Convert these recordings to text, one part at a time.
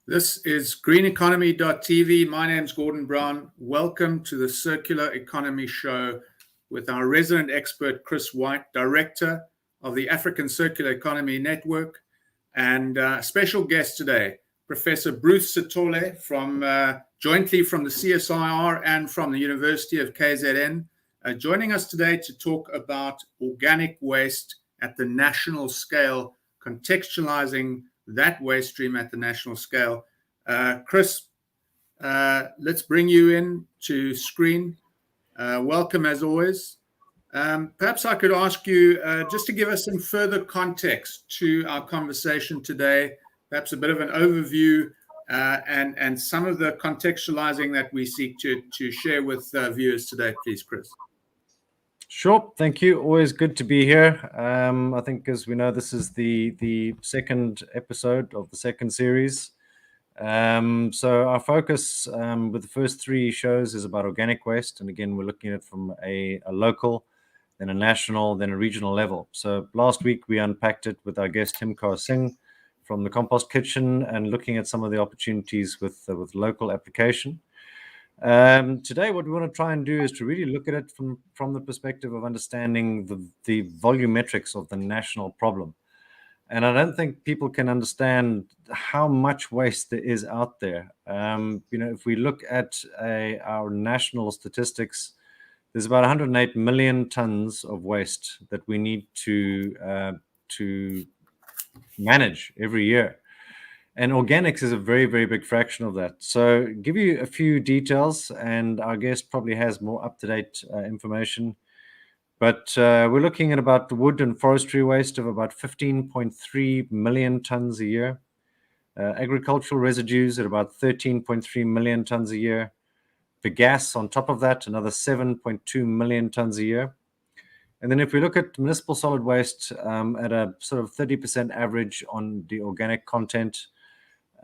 This is greeneconomy.tv. My name's Gordon Brown. Welcome to the Circular Economy Show with our resident expert, Chris Whyte, Director of the African Circular Economy Network, and special guest today, Professor Bruce Sithole, jointly from the CSIR and from the University of KZN, joining us today to talk about organic waste at the national scale, contextualizing that waste stream at the national scale. Chris, let's bring you in to screen. Welcome as always. Perhaps I could ask you just to give us some further context to our conversation today, perhaps a bit of an overview and some of the contextualizing that we seek to share with viewers today, please, Chris. Sure, thank you. Always good to be here. I think, as we know, this is the second episode of the second series. So our focus with the first three shows is about organic waste, and again, we're looking at it from a local, then a national, then a regional level. So last week we unpacked it with our guest Himkar Singh from the Compost Kitchen, and looking at some of the opportunities with local application. Today, what we want to try and do is to really look at it from the perspective of understanding the volumetrics of the national problem. And I don't think people can understand how much waste there is out there. If we look at our national statistics, there's about 108 million tons of waste that we need to manage every year. And organics is a very, very big fraction of that. So give you a few details, and our guest probably has more up-to-date information. But we're looking at about wood and forestry waste of about 15.3 million tons a year. Agricultural residues at about 13.3 million tons a year. The gas on top of that, another 7.2 million tons a year. And then if we look at municipal solid waste at a sort of 30% average on the organic content,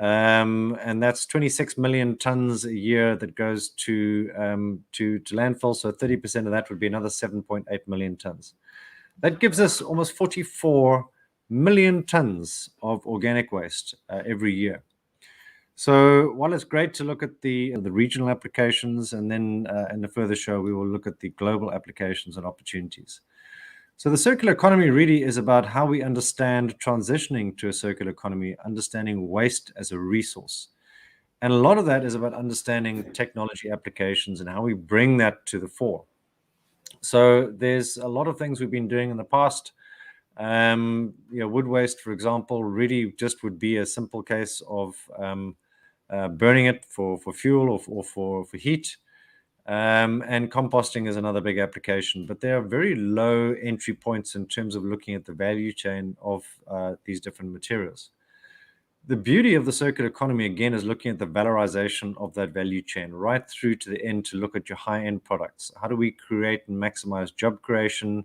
and that's 26 million tons a year that goes to landfill. So 30% of that would be another 7.8 million tons. That gives us almost 44 million tons of organic waste every year. So while it's great to look at the regional applications, and then in the further show we will look at the global applications and opportunities. So the circular economy really is about how we understand transitioning to a circular economy, understanding waste as a resource. And a lot of that is about understanding technology applications and how we bring that to the fore. So there's a lot of things we've been doing in the past. Wood waste, for example, really just would be a simple case of burning it for fuel or for heat. And composting is another big application, but there are very low entry points in terms of looking at the value chain of these different materials. The beauty of the circular economy, again, is looking at the valorization of that value chain right through to the end to look at your high-end products. How do we create and maximize job creation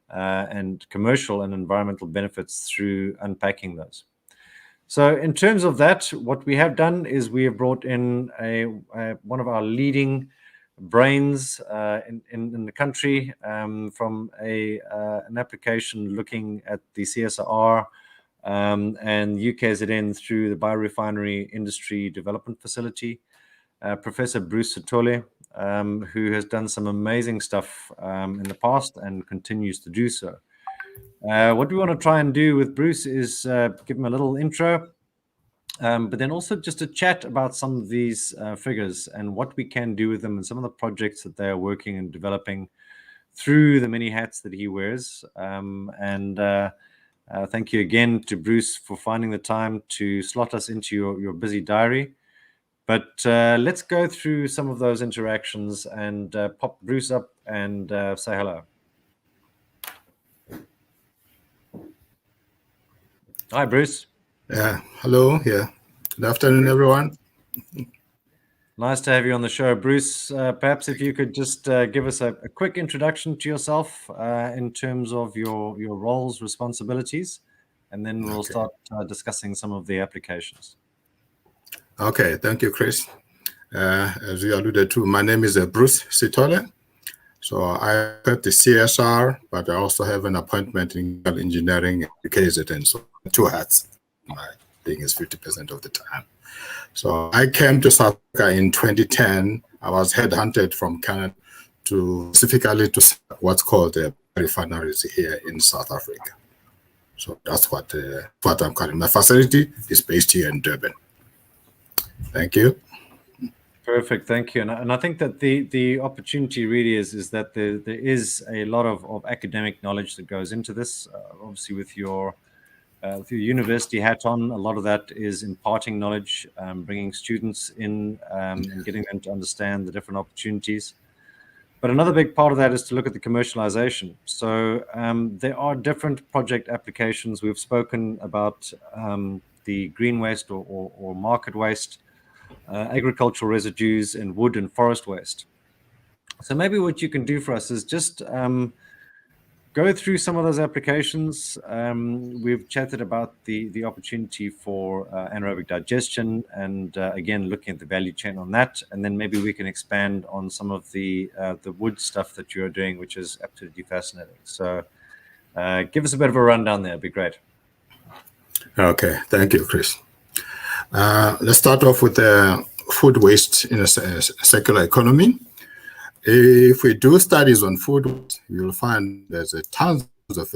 and commercial and environmental benefits through unpacking those? So in terms of that, what we have done is we have brought in one of our leading brains in the country from an application looking at the CSIR and UKZN through the Biorefinery Industry Development Facility, Professor Bruce Sithole, who has done some amazing stuff in the past and continues to do so. What we want to try and do with Bruce is give him a little intro, but then also just a chat about some of these figures and what we can do with them and some of the projects that they are working and developing through the many hats that he wears. Thank you again to Bruce for finding the time to slot us into your busy diary. But let's go through some of those interactions and pop Bruce up and say hello. Hi, Bruce. Yeah, hello. Yeah, good afternoon, everyone. Nice to have you on the show, Bruce. Perhaps if you could just give us a quick introduction to yourself in terms of your roles, responsibilities, and then we'll start discussing some of the applications. Okay, thank you, Chris. As you alluded to, my name is Bruce Sithole. So I at the CSR, but I also have an appointment in engineering at KZN, so two hats. Right. thing is 50% of the time. So I came to South Africa in 2010. I was headhunted from Canada specifically to what's called refineries here in South Africa. So that's what I'm calling. My facility is based here in Durban. Thank you. Perfect, thank you. And I think that the opportunity really is that there is a lot of academic knowledge that goes into this. Obviously, with your university hat on, a lot of that is imparting knowledge, bringing students in and getting them to understand the different opportunities. But another big part of that is to look at the commercialization. So there are different project applications. We've spoken about the green waste or market waste, agricultural residues, and wood and forest waste. So maybe what you can do for us is just go through some of those applications. We've chatted about the opportunity for anaerobic digestion and again, looking at the value chain on that. And then maybe we can expand on some of the wood stuff that you're doing, which is absolutely fascinating. So give us a bit of a rundown there. It'd be great. Okay, thank you, Chris. Let's start off with the food waste in a circular economy. If we do studies on food waste, you'll find there's tons of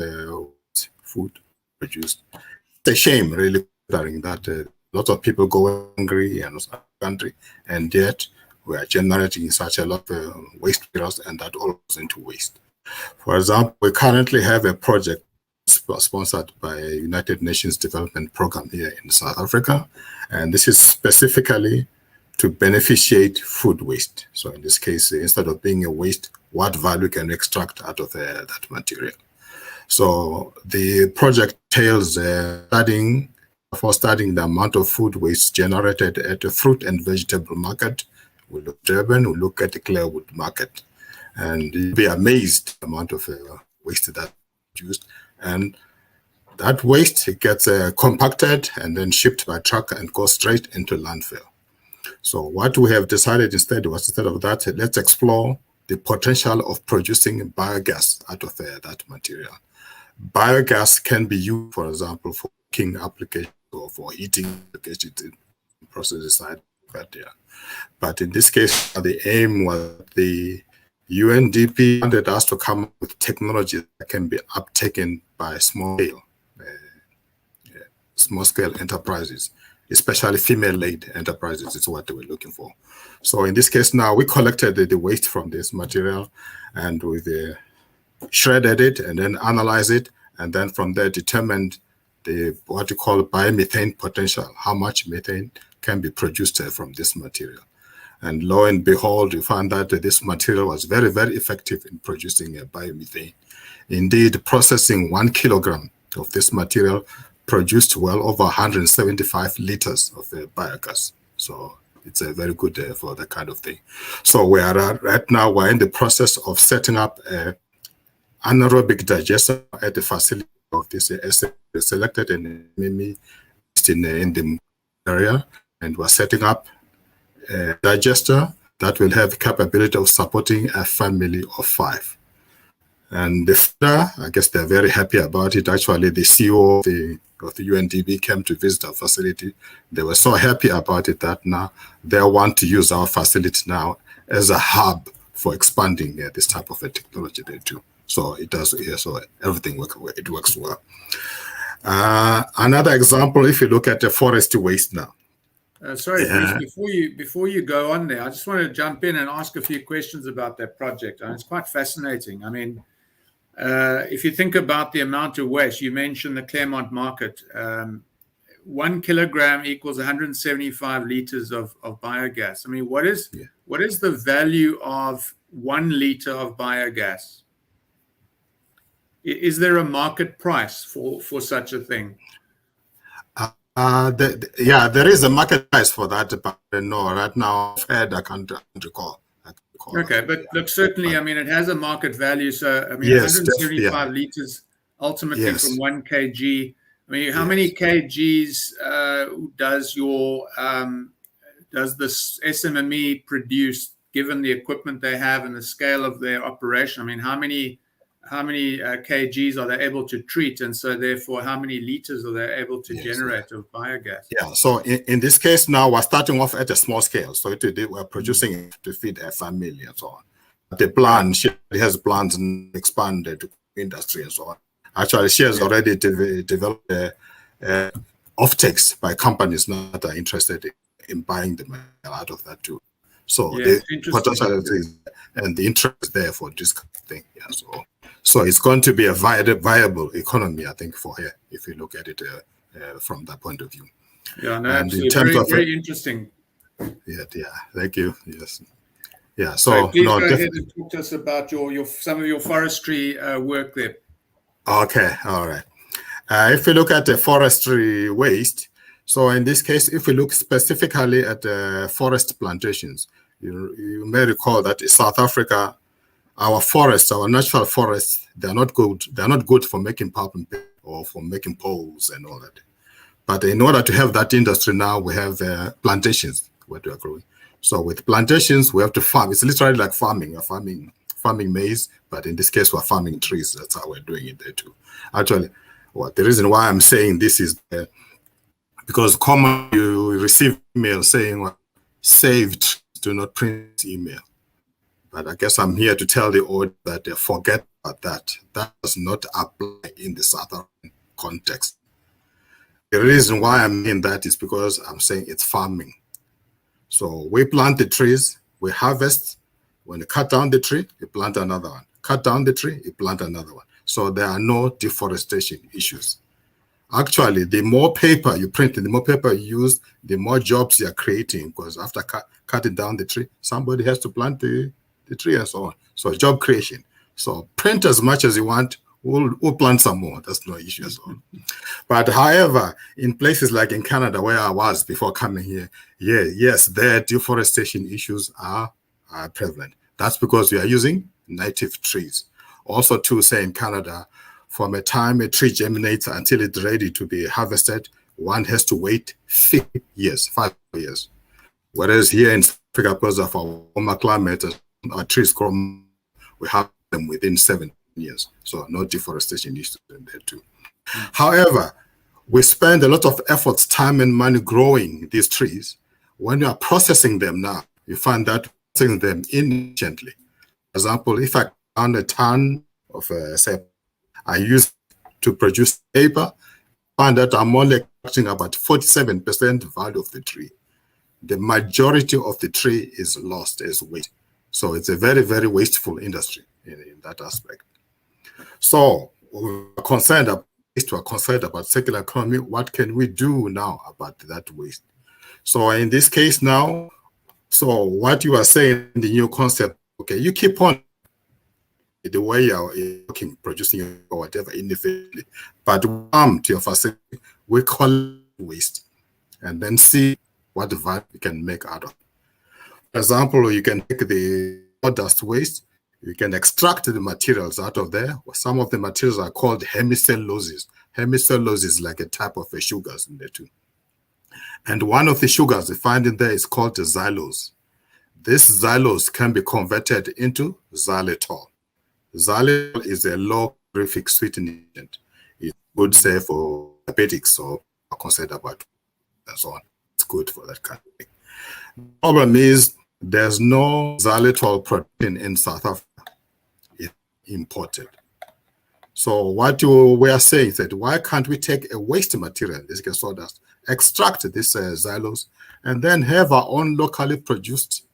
food produced. It's a shame, really, that a lot of people go hungry and country, and yet we are generating such a lot of waste materials, and that all goes into waste. For example, we currently have a project sponsored by United Nations Development Program here in South Africa, and this is specifically to beneficiate food waste. So in this case, instead of being a waste, what value can we extract out of that material? So the project entails studying the amount of food waste generated at a fruit and vegetable market. We look at Durban, we look at the Clearwood market, and you'll be amazed the amount of waste that used. And that waste gets compacted and then shipped by truck and goes straight into landfill. So what we have decided instead of that, let's explore the potential of producing biogas out of that material. Biogas can be used, for example, for cooking applications or for heating applications in process side. But in this case, the aim was the UNDP wanted us to come up with technology that can be uptaken by small-scale enterprises, especially female-led enterprises is what they were looking for. So in this case now, we collected the waste from this material and we shredded it and then analyzed it, and then from there determined what you call biomethane potential, how much methane can be produced from this material. And lo and behold, you found that this material was very, very effective in producing biomethane. Indeed, processing 1 kilogram of this material produced well over 175 liters of biogas. So it's a very good for that kind of thing. So we are right now, we're in the process of setting up an anaerobic digester at the facility of this ACEN selected in the area, and we're setting up a digester that will have the capability of supporting a family of 5. And the founder, I guess they're very happy about it. Actually, the CEO of the UNDP came to visit our facility. They were so happy about it that now they want to use our facility now as a hub for expanding this type of a technology they do. So it does, so everything works well. Another example, if you look at the forestry waste now. Sorry, Bruce, before you go on there, I just want to jump in and ask a few questions about that project. And it's quite fascinating. I mean, if you think about the amount of waste, you mentioned the Claremont market, 1 kilogram equals 175 liters of biogas. I mean, what is the value of 1 liter of biogas? Is there a market price for such a thing? There is a market price for that, but no, right now, I can't recall. Okay, but look, certainly, I mean, it has a market value. So, I mean, 175 liters ultimately from 1 kg. I mean, how many kgs does this SMME produce, given the equipment they have and the scale of their operation? I mean, how kgs are they able to treat, and so therefore how many liters are they able to generate of biogas? Yeah, so in this case now we're starting off at a small scale. So we're producing it to feed a family and so on. The plan, she has plans and expanded to industry and so on. Actually, she has already developed offtakes by companies now that are interested in buying the material out of that too. So the potential and the interest there for this kind of thing. Yeah, so it's going to be a viable economy, I think, for her, if you look at it from that point of view. Yeah, no, and in terms of very interesting. Yeah, thank you. Yes. Yeah, so please go ahead and talk to us about some of your forestry work there. Okay, all right. If we look at the forestry waste, so in this case, if we look specifically at forest plantations, you may recall that in South Africa, our forests, our natural forests, they're not good. They're not good for making pulp and paper or for making poles and all that. But in order to have that industry now, we have plantations where we are growing. So with plantations, we have to farm. It's literally like farming. We're farming maize, but in this case, we're farming trees. That's how we're doing it there too. Actually, the reason why I'm saying this is because commonly you receive email saying, save trees, do not print email. But I guess I'm here to tell the audience that forget about that. That does not apply in the South African context. The reason why I'm in that is because I'm saying it's farming. So we plant the trees, we harvest. When you cut down the tree, you plant another one. Cut down the tree, you plant another one. So there are no deforestation issues. Actually, the more paper you print, the more paper you use, the more jobs you're creating, because after cutting down the tree, somebody has to plant the tree and so on. So job creation. So print as much as you want, we'll plant some more. That's no issue at all. But however, in places like in Canada, where I was before coming here, yes, their deforestation issues are prevalent. That's because we are using native trees. Also, to say in Canada, from the time a tree germinates until it's ready to be harvested, one has to wait 5 years. Whereas here in Africa, because of our warmer climate, our trees grow, we have them within 7 years. So no deforestation issues in there too. However, we spend a lot of efforts, time and money growing these trees. When you are processing them now, you find that processing them inefficiently. For example, if I count a ton of say I use to produce paper, find that I'm only extracting about 47% value of the tree. The majority of the tree is lost as waste. So it's a very, very wasteful industry in that aspect. So we're concerned about circular economy. What can we do now about that waste? So in this case now, so what you are saying, the new concept, okay, you keep on the way you're working, producing or whatever inefficiently, but come to your facility, we collect waste and then see what value we can make out of it. For example, you can take the sawdust waste, you can extract the materials out of there. Some of the materials are called hemicelluloses. Hemicellulose is like a type of sugars in there too. And one of the sugars you find in there is called the xylose. This xylose can be converted into xylitol. Xylitol is a low calorific sweetening agent. It's good, say, for diabetics or concerned about and so on. It's good for that kind of thing. The problem is there's no xylitol protein in South Africa. It's imported. So what we are saying is that why can't we take a waste material, this is sawdust, extract this xylose, and then have our own locally produced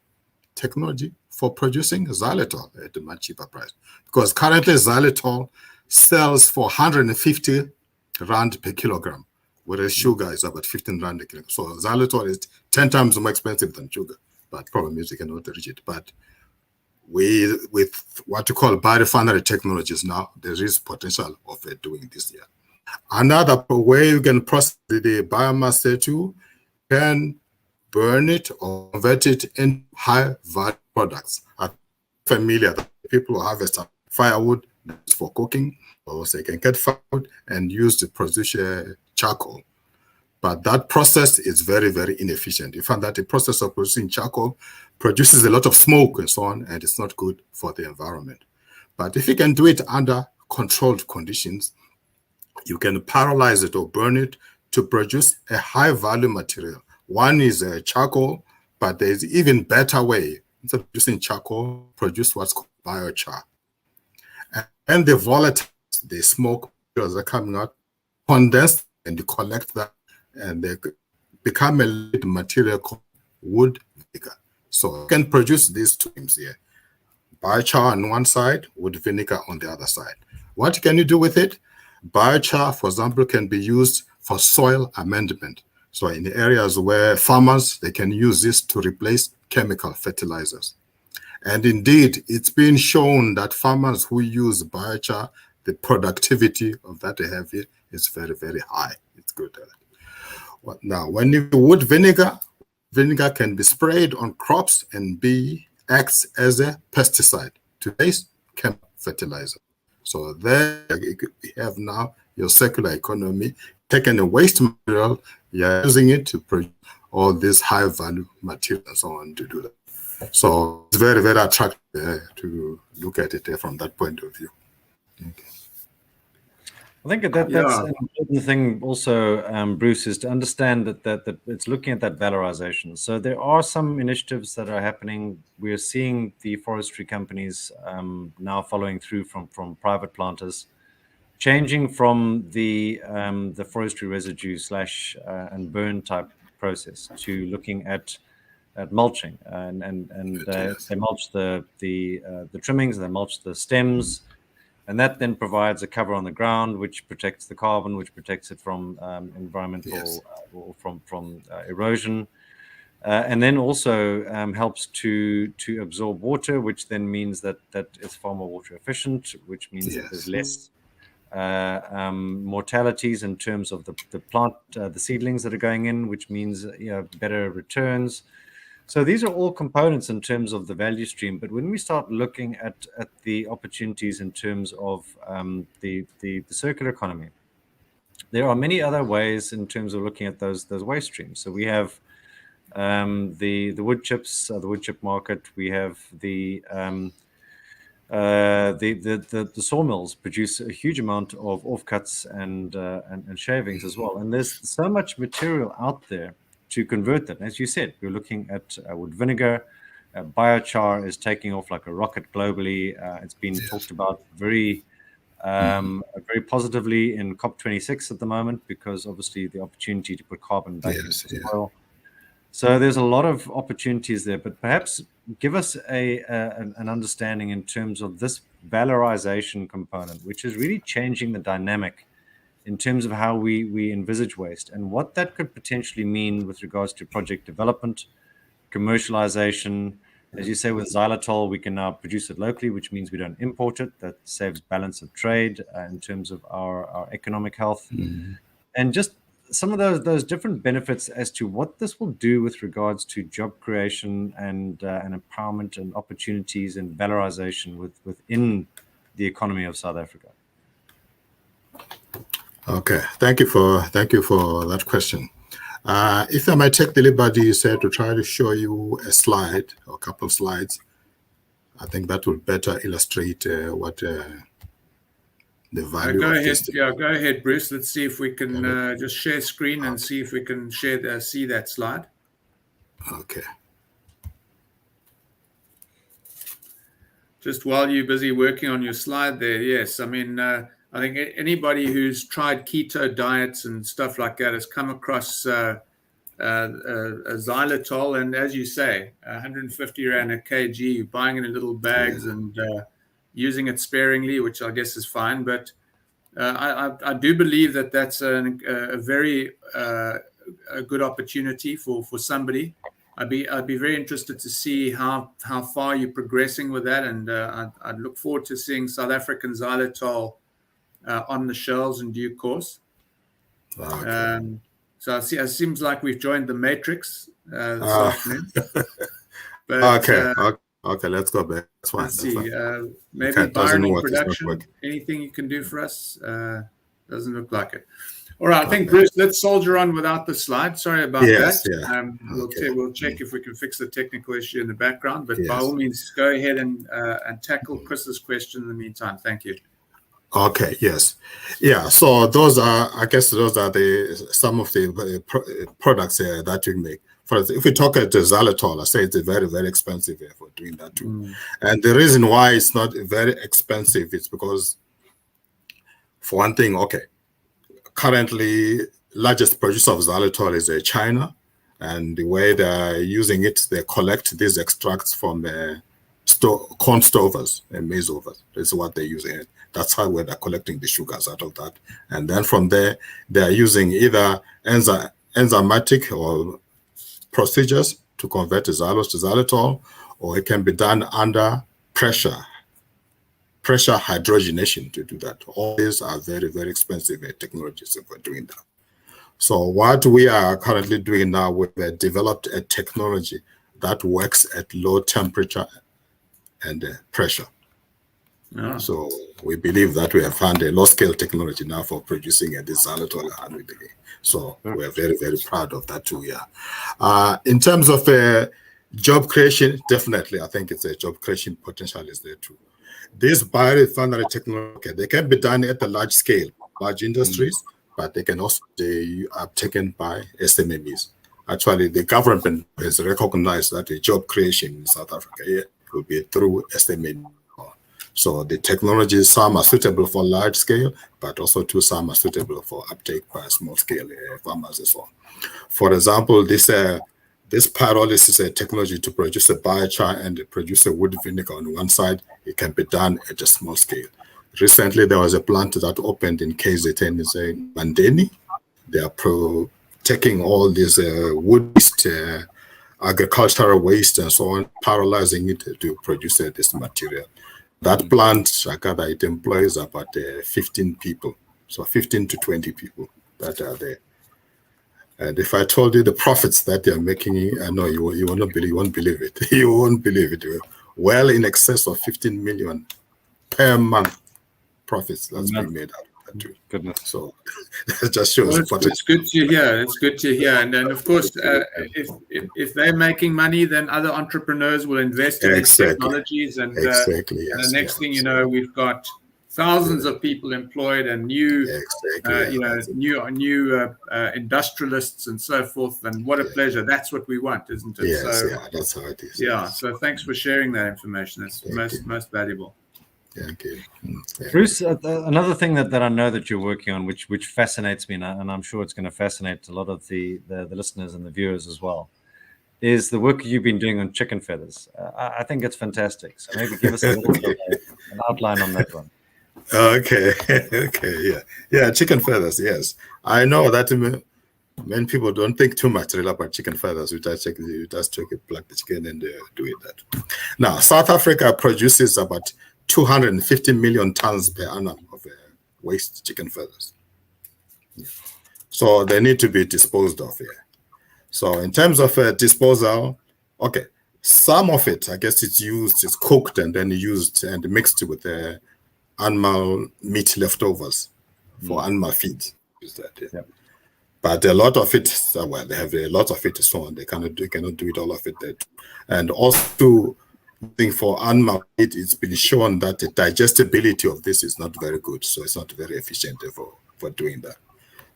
technology for producing xylitol at a much cheaper price? Because currently xylitol sells for 150 rand per kilogram, whereas sugar is about 15 rand a kilogram. So xylitol is 10 times more expensive than sugar. But problem is you cannot reach it. But with what you call biorefinery technologies now, there is potential of doing this here. Another way you can process the biomass there too, can burn it or convert it into high-value products. I'm familiar that people harvest firewood for cooking, or they can get firewood and use to produce charcoal. But that process is very, very inefficient. You find that the process of producing charcoal produces a lot of smoke and so on, and it's not good for the environment. But if you can do it under controlled conditions, you can paralyze it or burn it to produce a high value material. One is charcoal, but there's even better way. Instead of using charcoal, produce what's called biochar. And the volatile, the smoke that are coming out, condense and you collect that, and they become a liquid material called wood vinegar. So you can produce these two things here. Biochar on one side, wood vinegar on the other side. What can you do with it? Biochar, for example, can be used for soil amendment. So in areas where farmers, they can use this to replace chemical fertilizers. And indeed, it's been shown that farmers who use biochar, the productivity of that they have here is very, very high. It's good. Now, when you wood vinegar, vinegar can be sprayed on crops and acts as a pesticide to replace chemical fertilizer. So there you have now your circular economy, taking a waste material, you're using it to produce all this high value material and so on to do that. So it's very, very attractive to look at it from that point of view. Okay. I think that's an important thing also, Bruce, is to understand that it's looking at that valorization. So there are some initiatives that are happening. We are seeing the forestry companies now following through from private planters, changing from the forestry residue and burn type process to looking at mulching, and Yes. they mulch the trimmings, they mulch the stems, and that then provides a cover on the ground which protects the carbon, which protects it from environmental or from erosion, and then also helps to absorb water, which then means that it's far more water efficient, which means that there's less mortalities in terms of the plant, the seedlings that are going in, which means better returns. So these are all components in terms of the value stream. But when we start looking at the opportunities in terms of the circular economy, there are many other ways in terms of looking at those waste streams. So we have the wood chips, the wood chip market. We have the sawmills produce a huge amount of offcuts and shavings as well. And there's so much material out there to convert that. As you said, we're looking at wood vinegar. Biochar is taking off like a rocket globally. It's been talked about very positively in COP26 at the moment, because obviously the opportunity to put carbon back into the soil. So there's a lot of opportunities there, but perhaps give us an understanding in terms of this valorization component, which is really changing the dynamic in terms of how we envisage waste and what that could potentially mean with regards to project development, commercialization. As you say, with xylitol, we can now produce it locally, which means we don't import it. That saves balance of trade in terms of our economic health. And just some of those different benefits as to what this will do with regards to job creation and empowerment and opportunities and valorization within the economy of South Africa. Okay, thank you for that question. If I might take the liberty, to try to show you a slide or a couple of slides, I think that will better illustrate what the value. Go ahead. Go ahead, Bruce. Let's see if we can just share screen and see if we can see that slide. Okay. Just while you're busy working on your slide there, yes. I mean, I think anybody who's tried keto diets and stuff like that has come across xylitol, and as you say, 150 rand a kg, buying it in little bags and using it sparingly, which I guess is fine. But I do believe that that's a very good opportunity for somebody. I'd be very interested to see how far you're progressing with that, and I'd look forward to seeing South African xylitol on the shelves in due course. Okay. So it seems like we've joined the matrix this afternoon. But, okay, let's go back. That's fine. Let's see. Maybe Byron in production. Anything you can do for us? Doesn't look like it. All right, I think, Bruce, let's soldier on without the slide. Sorry about Yes, that. yeah. We'll check if we can fix the technical issue in the background, but by Yes. all means, go ahead and tackle Chris's question in the meantime. Thank you. Okay, yes. Yeah, so those are, I guess those are some of the products that we make. For instance, if we talk at the xylitol, I say it's very, very expensive for doing that too. And the reason why it's not very expensive is because, for one thing, okay, currently largest producer of xylitol is China, and the way they're using it, they collect these extracts from corn stovers and maize overs. That's what they're using it. That's how they're collecting the sugars out of that. And then from there, they're using either enzymatic or procedures to convert the xylose to xylitol, or it can be done under pressure hydrogenation to do that. All these are very, very expensive technologies for doing that. So what we are currently doing now, we've developed a technology that works at low temperature and pressure. Oh. So we believe that we have found a low-scale technology now for producing this xylitol. So we're very, very proud of that too, yeah. In terms of job creation, definitely, I think it's a job creation potential is there too. This biorefinery technology, they can be done at a large scale, large industries, but they can also be taken by SMMEs. Actually, the government has recognized that the job creation in South Africa will be through SMME. So the technologies, some are suitable for large scale, but also some are suitable for uptake by small scale farmers as well. For example, this pyrolysis is a technology to produce a biochar and produce a wood vinegar on one side. It can be done at a small scale. Recently, there was a plant that opened in KZN in Mandeni. They are taking all this wood waste, agricultural waste and so on, pyrolyzing it to produce this material. That plant, I gather, it employs about 15 people, so 15 to 20 people that are there. And if I told you the profits that they are making, I know you won't believe it. You won't believe it. Well, in excess of 15 million per month profits that's being made out of that too. Goodness. So that just shows. Well, it's good to hear. It's good to hear. And then, of course, if they're making money, then other entrepreneurs will invest in these technologies. And, and the next thing you know, we've got thousands of people employed and new industrialists and so forth. And what a pleasure. That's what we want, isn't it? Yes, that's how it is. Yeah. So thanks for sharing that information. That's most valuable. Thank you. Bruce, another thing that I know that you're working on, which fascinates me, and I'm sure it's going to fascinate a lot of the listeners and the viewers as well, is the work you've been doing on chicken feathers. I think it's fantastic. So maybe give us a little bit of an outline on that one. Okay, yeah, chicken feathers. Yes, I know that many people don't think too much really about chicken feathers. You just pluck the chicken and do it that. Now, South Africa produces about 250 million tons per annum of waste chicken feathers. So they need to be disposed of here. So in terms of disposal, okay, some of it, I guess it's cooked and then used and mixed with animal meat leftovers for animal feed. But a lot of it, they have a lot of it, so they cannot do it all of it. And also, for animal feed, it's been shown that the digestibility of this is not very good, so it's not very efficient for doing that.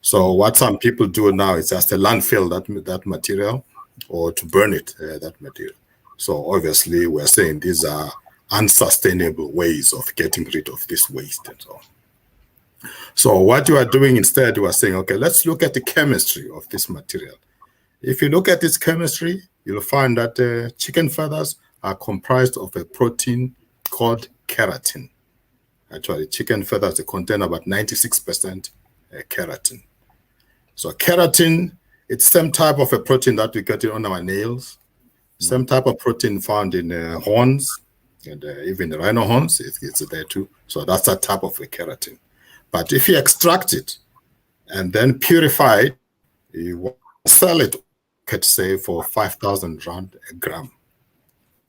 So what some people do now is just to landfill that material or to burn it, that material. So obviously we're saying these are unsustainable ways of getting rid of this waste and so on. So what you are doing instead, you are saying, okay, let's look at the chemistry of this material. If you look at its chemistry, you'll find that chicken feathers are comprised of a protein called keratin. Actually, chicken feathers contain about 96% keratin. So keratin, it's same type of a protein that we get on our nails, same type of protein found in horns, and even the rhino horns, it's there too. So that's a type of a keratin. But if you extract it and then purify it, you sell it, could say, for 5,000 rand a gram.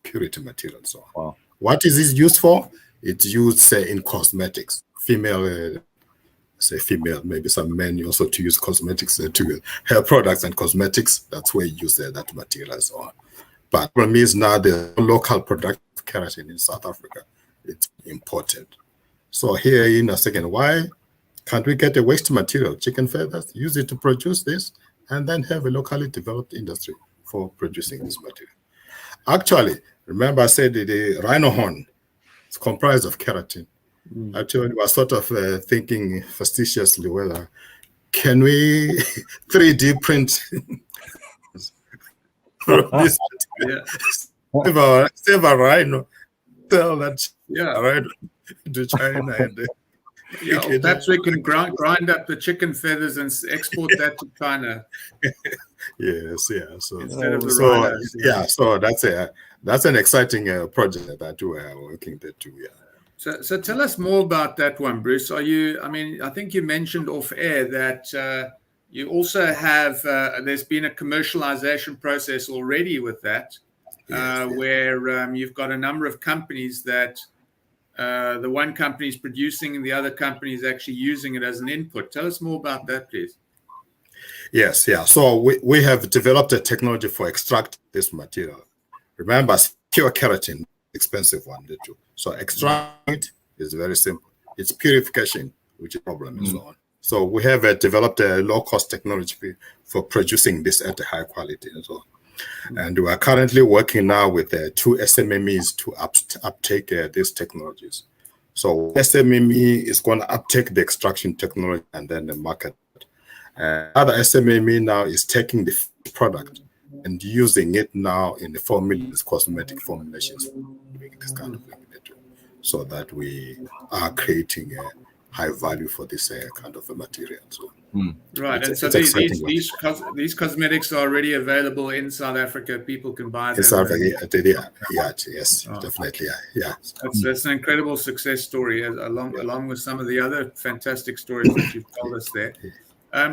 Purity material. So what is this used for? It's used, say, in cosmetics, female say female, maybe some men also to use cosmetics, to hair products and cosmetics. That's where you use that material and so on. But the problem is now the local production of keratin in South Africa, it's important. So here in a second, why can't we get a waste material, chicken feathers, use it to produce this, and then have a locally developed industry for producing this material? Actually, remember I said the rhino horn is comprised of keratin. Actually, we were sort of thinking facetiously whether can we 3D print this material, save a rhino, sell that rhino to China, and perhaps we can grind up the chicken feathers and export that to China. Yes, yeah. So instead of the rhinos. So that's an exciting project that we are working there too. Yeah. So tell us more about that one, Bruce. I think you mentioned off air that you also have, there's been a commercialization process already with that, where you've got a number of companies that the one company is producing and the other company is actually using it as an input. Tell us more about that, please. Yes, yeah. So we have developed a technology for extract this material. Remember, pure keratin, expensive one. So extract it is very simple. It's purification, which is a problem and so on. So we have developed a low-cost technology for producing this at a high quality and so on. And we are currently working now with 2 SMMEs to uptake these technologies. So SMME is going to uptake the extraction technology and then the market. Other SMME now is taking the product and using it now in the formulas, cosmetic formulations, this kind of thing, so that we are creating a high value for this kind of a material. So, right, and so these cosmetics are already available in South Africa. People can buy them. In South Africa, yes, definitely, yeah. That's an incredible success story, along with some of the other fantastic stories that you've told us there.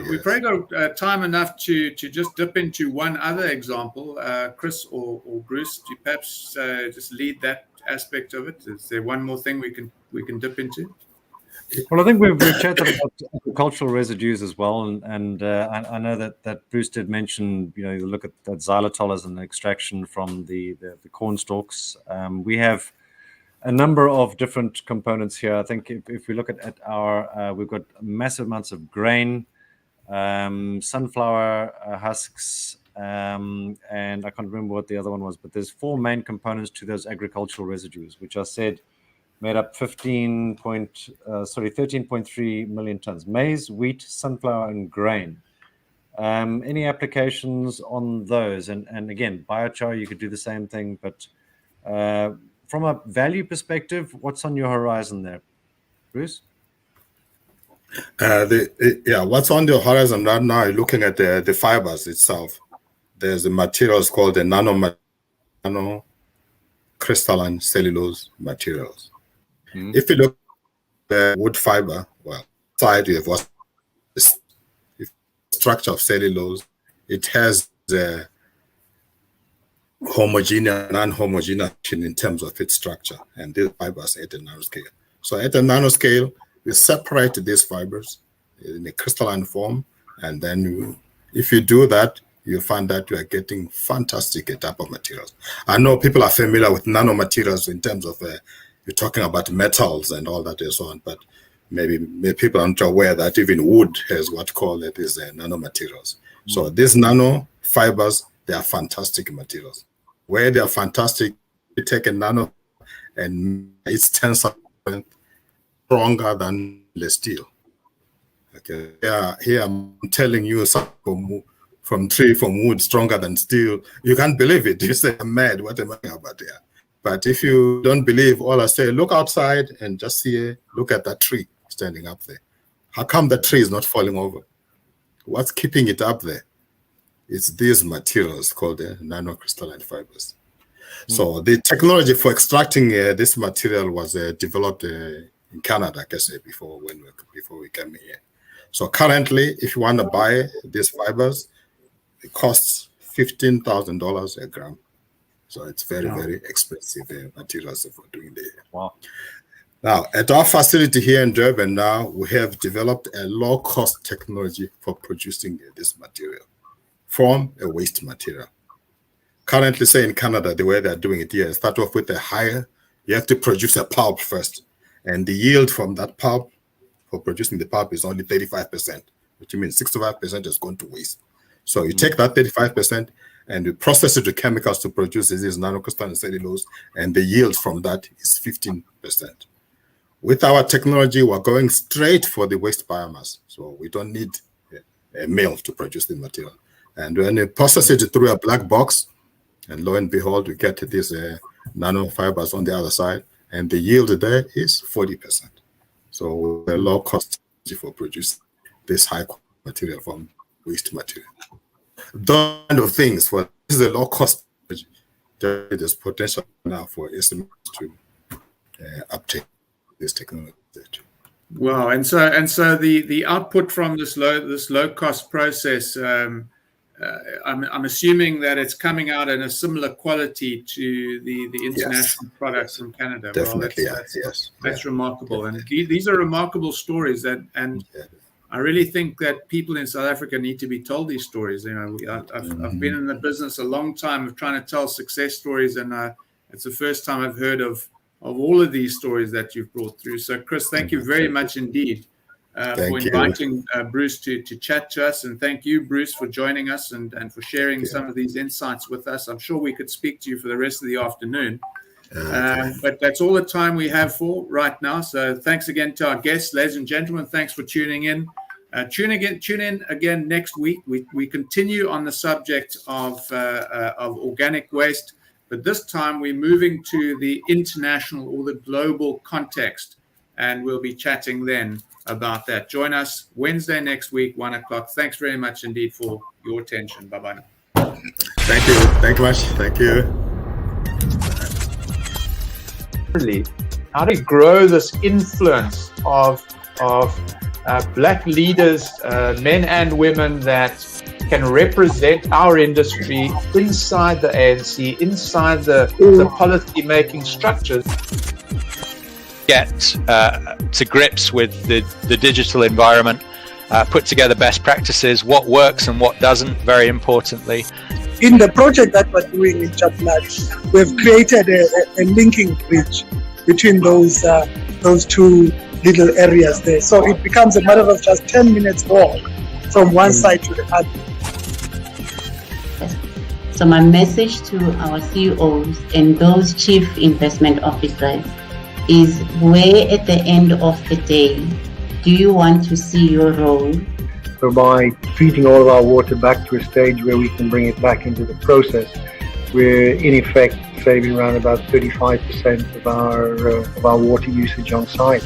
We've probably got time enough to just dip into one other example. Chris or Bruce, do you perhaps just lead that aspect of it? Is there one more thing we can dip into? Well, I think we've chatted about agricultural residues as well, and I know that Bruce did mention, you look at that xylitol as an extraction from the corn stalks. We have a number of different components here. I think if we look at our, we've got massive amounts of grain, sunflower husks, and I can't remember what the other one was, but there's 4 main components to those agricultural residues, which I said made up 13.3 million tons: maize, wheat, sunflower, and grain. Any applications on those? And again, biochar, you could do the same thing, but from a value perspective, what's on your horizon there, Bruce? What's on the horizon right now, looking at the fibers itself, there's the materials called the nano crystalline cellulose materials. If you look at the wood fiber, side you have what the structure of cellulose. It has the homogeneous, non-homogeneous in terms of its structure, and these fibers at a nanoscale. So at a nanoscale, we separate these fibers in a crystalline form, and then if you do that, you find that you are getting fantastic type of materials. I know people are familiar with nanomaterials in terms of you're talking about metals and all that and so on, but maybe people aren't aware that even wood has what called it is nanomaterials. So these nano fibers, they are fantastic materials. Where they are fantastic, you take a nano and it's 10% stronger than the steel. Okay, here I'm telling you something from wood stronger than steel. You can't believe it. You say, I'm mad. What am I about here? But if you don't believe, all I say, look outside and just look at that tree standing up there. How come the tree is not falling over? What's keeping it up there? It's these materials called nanocrystalline fibers. So the technology for extracting this material was developed in Canada, I guess, before we came here. So currently, if you want to buy these fibers, it costs $15,000 a gram. So it's very, very expensive materials for doing the. Wow. Now, at our facility here in Durban now, we have developed a low-cost technology for producing this material from a waste material. Currently, say in Canada, the way they're doing it here, start off with a higher, you have to produce a pulp first. And the yield from that pulp for producing the pulp is only 35%, which means 65% is going to waste. So you take that 35% and you process it with chemicals to produce this nanocrystalline cellulose, and the yield from that is 15%. With our technology, we're going straight for the waste biomass. So we don't need a mill to produce the material. And when you process it through a black box, and lo and behold, we get these nanofibers on the other side, and the yield there is 40%. So a low cost for producing this high material from waste material. Those kind of things, this is a low cost. There's potential now for ACEN to uptake this technology. Wow, and so the output from this low cost process, I'm assuming that it's coming out in a similar quality to the international products from Canada. Definitely, that's remarkable, and these are remarkable stories. And I really think that people in South Africa need to be told these stories. You know, I've been in the business a long time of trying to tell success stories, and it's the first time I've heard of all of these stories that you've brought through. So, Chris, thank you very much indeed for inviting Bruce to chat to us. And thank you, Bruce, for joining us and for sharing some of these insights with us. I'm sure we could speak to you for the rest of the afternoon. But that's all the time we have for right now. So thanks again to our guests, ladies and gentlemen. Thanks for tuning in. Tune in again next week. We continue on the subject of organic waste. But this time we're moving to the international or the global context, and we'll be chatting then about that. Join us Wednesday next week, 1 o'clock. Thanks very much indeed for your attention. Bye-bye. Thank you. Thank you much. Thank you. How to grow this influence of Black leaders, men and women that can represent our industry inside the ANC, inside the policy-making structures. Get to grips with the digital environment, put together best practices, what works and what doesn't, very importantly. In the project that we're doing in Chaplat, we've created a linking bridge between those two little areas there. So it becomes a matter of just 10 minutes walk from one side to the other. So my message to our CEOs and those chief investment officers is, where at the end of the day do you want to see your role? So by treating all of our water back to a stage where we can bring it back into the process, we're in effect saving around about 35% of our water usage on site.